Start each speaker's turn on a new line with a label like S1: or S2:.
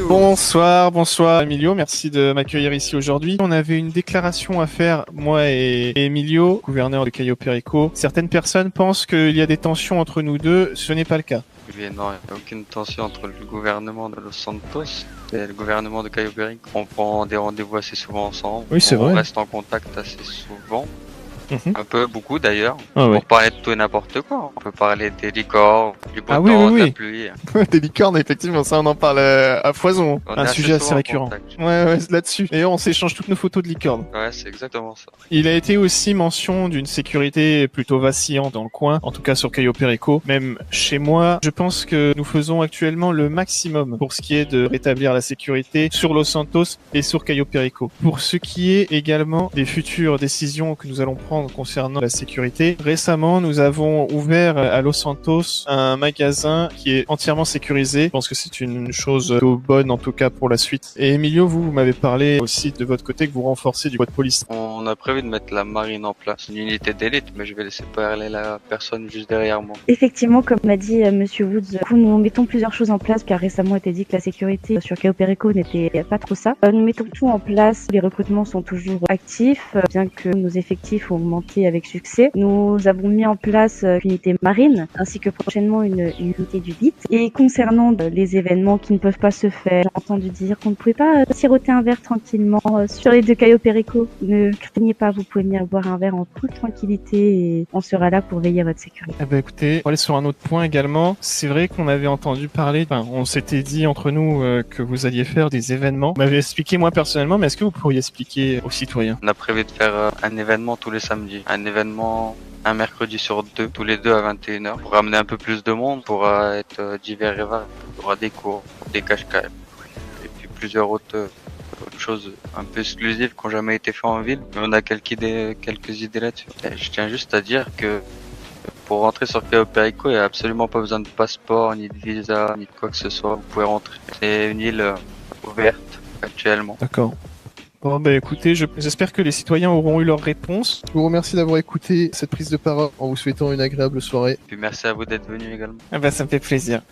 S1: Bonsoir Emilio, merci de m'accueillir ici aujourd'hui. On avait une déclaration à faire, moi et Emilio, gouverneur de Cayo Perico. Certaines personnes pensent qu'il y a des tensions entre nous deux, ce n'est pas le cas.
S2: Oui, non, il n'y a aucune tension entre le gouvernement de Los Santos et le gouvernement de Cayo Perico. On prend des rendez-vous assez souvent ensemble.
S1: Oui, c'est vrai.
S2: On reste en contact assez souvent. Beaucoup d'ailleurs.
S1: Ah, ouais.
S2: Pour parler de tout et n'importe quoi. On peut parler des licornes, du beau temps,
S1: oui.
S2: de la pluie.
S1: Des licornes, effectivement, ça on en parle à foison.
S2: On
S1: Un
S2: est
S1: sujet assez
S2: souvent en
S1: récurrent.
S2: contact.
S1: Ouais, là-dessus. Et on s'échange toutes nos photos de licornes.
S2: Ouais, c'est exactement ça.
S1: Il a été aussi mention d'une sécurité plutôt vacillante dans le coin, en tout cas sur Cayo Perico. Même chez moi, je pense que nous faisons actuellement le maximum pour ce qui est de rétablir la sécurité sur Los Santos et sur Cayo Perico. Pour ce qui est également des futures décisions que nous allons prendre concernant la sécurité, récemment nous avons ouvert à Los Santos un magasin qui est entièrement sécurisé. Je pense que c'est une chose plutôt bonne en tout cas pour la suite. Et Emilio, vous m'avez parlé aussi de votre côté que vous renforcez du poids de police.
S2: On a prévu de mettre la marine en place, une unité d'élite, mais je vais laisser parler la personne juste derrière moi.
S3: Effectivement, comme m'a dit Monsieur Woods, nous mettons plusieurs choses en place car récemment a été dit que la sécurité sur Cayo Perico n'était pas trop ça. Nous mettons tout en place, les recrutements sont toujours actifs, bien que nos effectifs ont augmenté avec succès. Nous avons mis en place une unité marine ainsi que prochainement une unité du BIT. Et concernant les événements qui ne peuvent pas se faire, j'ai entendu dire qu'on ne pouvait pas siroter un verre tranquillement sur les deux Cayo Perico. Ne craignez pas, vous pouvez venir boire un verre en toute tranquillité et on sera là pour veiller à votre sécurité.
S1: Eh ben écoutez, on va aller sur un autre point également. C'est vrai qu'on avait entendu parler, on s'était dit entre nous que vous alliez faire des événements. Vous m'avez expliqué moi personnellement, mais est-ce que vous pourriez expliquer aux citoyens?
S2: On a prévu de faire un événement tous les samedis. Un mercredi sur deux, tous les deux à 21h, pour ramener un peu plus de monde, pour être divers et variés. Il y aura des cours, des cache-cache, et puis plusieurs autres choses un peu exclusives qui n'ont jamais été faites en ville. Mais on a quelques idées là-dessus. Et je tiens juste à dire que pour rentrer sur Cayo Perico, il n'y a absolument pas besoin de passeport, ni de visa, ni de quoi que ce soit. Vous pouvez rentrer. C'est une île ouverte actuellement.
S1: D'accord. Bon, bah écoutez, j'espère que les citoyens auront eu leur réponse. Je vous remercie d'avoir écouté cette prise de parole en vous souhaitant une agréable soirée.
S2: Puis merci à vous d'être venus également.
S1: Ah bah ça me fait plaisir.